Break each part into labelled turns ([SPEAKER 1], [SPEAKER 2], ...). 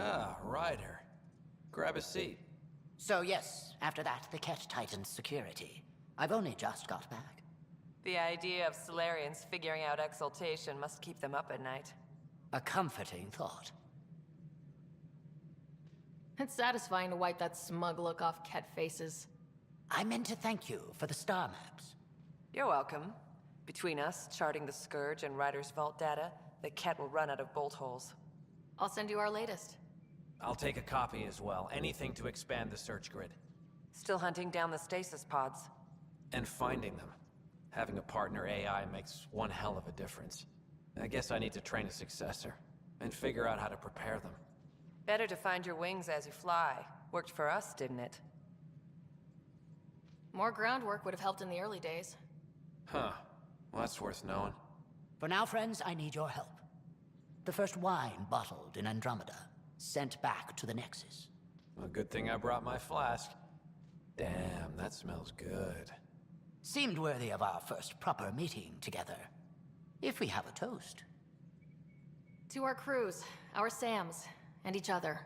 [SPEAKER 1] Ah, Ryder. Grab a seat.
[SPEAKER 2] So yes, after that, the Ket tightened security. I've only just got back.
[SPEAKER 3] The idea of Solarians figuring out exaltation must keep them up at night.
[SPEAKER 2] A comforting thought.
[SPEAKER 4] It's satisfying to wipe that smug look off Ket faces.
[SPEAKER 2] I meant to thank you for the star maps.
[SPEAKER 3] You're welcome. Between us, charting the Scourge and Ryder's vault data, the Ket will run out of bolt holes.
[SPEAKER 4] I'll send you our latest.
[SPEAKER 1] I'll take a copy as well. Anything to expand the search grid.
[SPEAKER 3] Still hunting down the stasis pods.
[SPEAKER 1] And finding them. Having a partner AI makes one hell of a difference. I guess I need to train a successor. And figure out how to prepare them.
[SPEAKER 3] Better to find your wings as you fly. Worked for us, didn't it?
[SPEAKER 4] More groundwork would have helped in the early days.
[SPEAKER 1] Huh. Well, that's worth knowing.
[SPEAKER 2] For now, friends, I need your help. The first wine bottled in Andromeda, sent back to the Nexus.
[SPEAKER 1] A good thing I brought my flask. Damn, that smells good.
[SPEAKER 2] Seemed worthy of our first proper meeting together. If we have a toast.
[SPEAKER 4] To our crews, our Sams, and each other.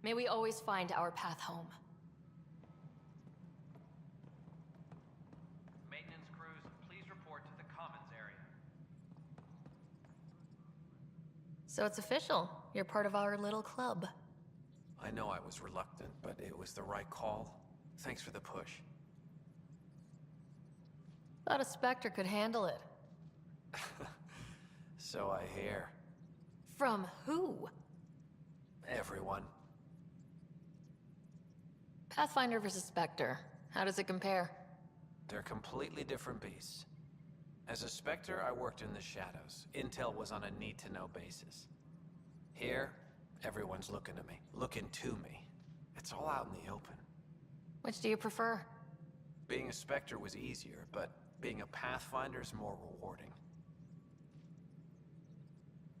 [SPEAKER 4] May we always find our path home.
[SPEAKER 5] Maintenance crews, please report to the commons area.
[SPEAKER 4] So it's official. You're part of our little club.
[SPEAKER 1] I know I was reluctant, but it was the right call. Thanks for the push.
[SPEAKER 4] Thought a Spectre could handle it.
[SPEAKER 1] So I hear.
[SPEAKER 4] From who?
[SPEAKER 1] Everyone.
[SPEAKER 4] Pathfinder versus Spectre. How does it compare?
[SPEAKER 1] They're completely different beasts. As a Spectre, I worked in the shadows. Intel was on a need-to-know basis. Here, everyone's looking to me. Looking to me. It's all out in the open.
[SPEAKER 4] Which do you prefer?
[SPEAKER 1] Being a Spectre was easier, but being a Pathfinder's more rewarding.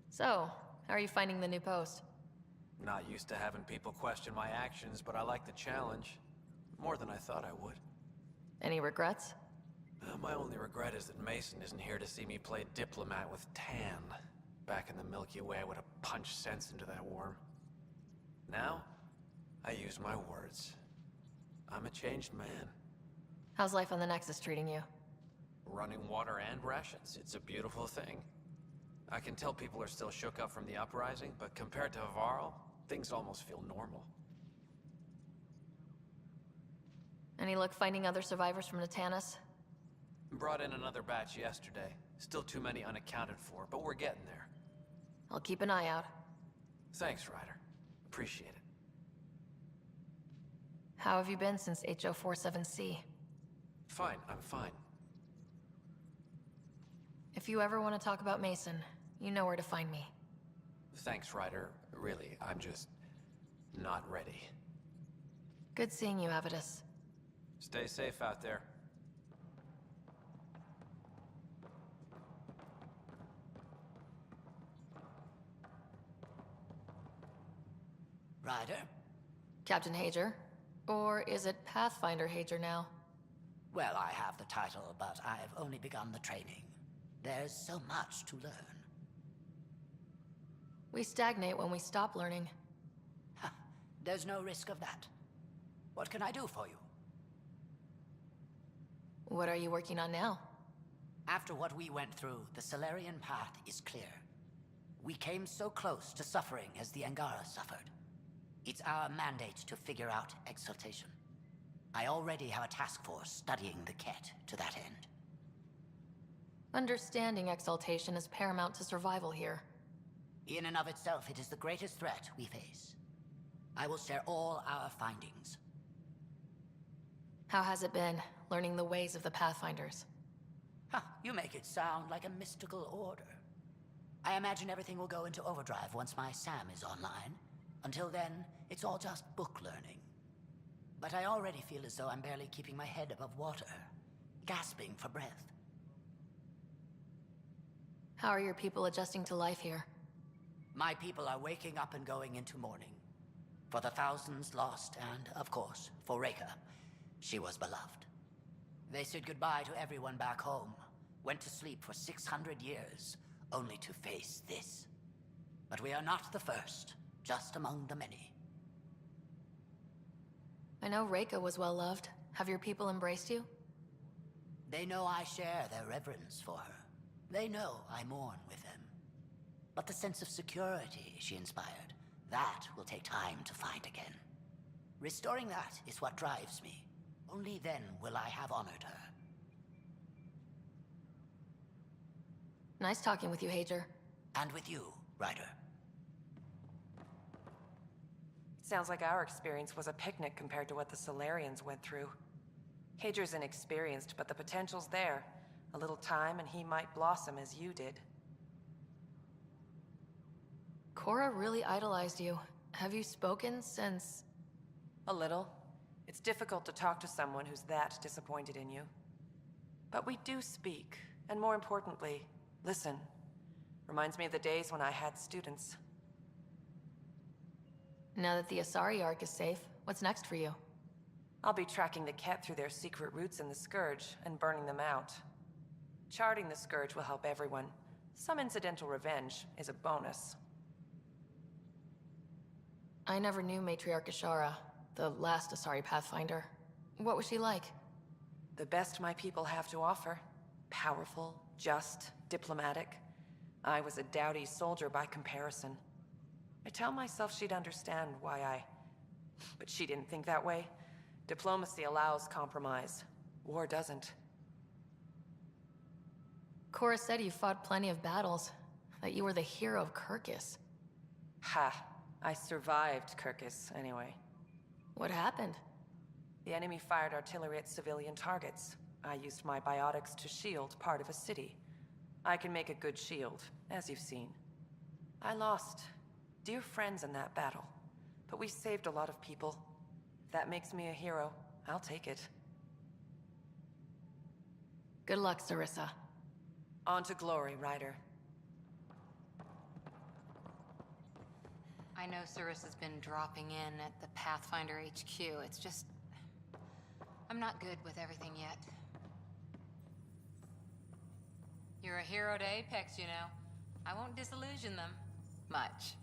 [SPEAKER 4] So, how are you finding the new post?
[SPEAKER 1] Not used to having people question my actions, but I like the challenge. More than I thought I would.
[SPEAKER 4] Any regrets?
[SPEAKER 1] My only regret is that Mason isn't here to see me play diplomat with Tan. Back in the Milky Way, I would have punched sense into that worm. Now, I use my words. I'm a changed man.
[SPEAKER 4] How's life on the Nexus treating you?
[SPEAKER 1] Running water and rations, it's a beautiful thing. I can tell people are still shook up from the uprising, but compared to Varl, things almost feel normal.
[SPEAKER 4] Any luck finding other survivors from Natanus?
[SPEAKER 1] Brought in another batch yesterday. Still too many unaccounted for, but we're getting there.
[SPEAKER 4] I'll keep an eye out.
[SPEAKER 1] Thanks, Ryder. Appreciate it.
[SPEAKER 4] How have you been since HO47C?
[SPEAKER 1] Fine, I'm fine.
[SPEAKER 4] If you ever want to talk about Mason, you know where to find me.
[SPEAKER 1] Thanks, Ryder. Really, I'm just not ready.
[SPEAKER 4] Good seeing you, Avidus.
[SPEAKER 1] Stay safe out there.
[SPEAKER 2] Ryder?
[SPEAKER 4] Captain Hager? Or is it Pathfinder Hager now?
[SPEAKER 2] Well, I have the title, but I've only begun the training. There's so much to learn.
[SPEAKER 4] We stagnate when we stop learning.
[SPEAKER 2] Ha, there's no risk of that. What can I do for you?
[SPEAKER 4] What are you working on now?
[SPEAKER 2] After what we went through, the Solarian path is clear. We came so close to suffering as the Angara suffered. It's our mandate to figure out exaltation. I already have a task force studying the Ket to that end.
[SPEAKER 4] Understanding exaltation is paramount to survival here.
[SPEAKER 2] In and of itself, it is the greatest threat we face. I will share all our findings.
[SPEAKER 4] How has it been, learning the ways of the Pathfinders?
[SPEAKER 2] Ha, you make it sound like a mystical order. I imagine everything will go into overdrive once my SAM is online. Until then, it's all just book learning. But I already feel as though I'm barely keeping my head above water, gasping for breath.
[SPEAKER 4] How are your people adjusting to life here?
[SPEAKER 2] My people are waking up and going into mourning. For the thousands lost and, of course, for Reka. She was beloved. They said goodbye to everyone back home, went to sleep for 600 years, only to face this. But we are not the first, just among the many.
[SPEAKER 4] I know Reika was well loved. Have your people embraced you?
[SPEAKER 2] They know I share their reverence for her. They know I mourn with them. But the sense of security she inspired, that will take time to find again. Restoring that is what drives me. Only then will I have honored her.
[SPEAKER 4] Nice talking with you, Hager.
[SPEAKER 2] And with you, Ryder.
[SPEAKER 3] Sounds like our experience was a picnic compared to what the Solarians went through. Hager's inexperienced, but the potential's there. A little time and he might blossom as you did.
[SPEAKER 4] Cora really idolized you. Have you spoken since...
[SPEAKER 3] A little. It's difficult to talk to someone who's that disappointed in you. But we do speak, and more importantly, listen. Reminds me of the days when I had students.
[SPEAKER 4] Now that the Asari Ark is safe, what's next for you?
[SPEAKER 3] I'll be tracking the Ket through their secret routes in the Scourge and burning them out. Charting the Scourge will help everyone. Some incidental revenge is a bonus.
[SPEAKER 4] I never knew Matriarch Ashara, the last Asari Pathfinder. What was she like?
[SPEAKER 3] The best my people have to offer. Powerful, just, diplomatic. I was a dowdy soldier by comparison. I tell myself she'd understand why I... But she didn't think that way. Diplomacy allows compromise. War doesn't.
[SPEAKER 4] Cora said you fought plenty of battles, that you were the hero of Kirkus.
[SPEAKER 3] Ha. I survived Kirkus, anyway.
[SPEAKER 4] What happened?
[SPEAKER 3] The enemy fired artillery at civilian targets. I used my biotics to shield part of a city. I can make a good shield, as you've seen. I lost dear friends in that battle, but we saved a lot of people. If that makes me a hero, I'll take it.
[SPEAKER 4] Good luck, Sarissa.
[SPEAKER 3] On to glory, Ryder.
[SPEAKER 6] I know Sarissa's been dropping in at the Pathfinder HQ. It's just... I'm not good with everything yet. You're a hero to Apex, you know. I won't disillusion them. Much.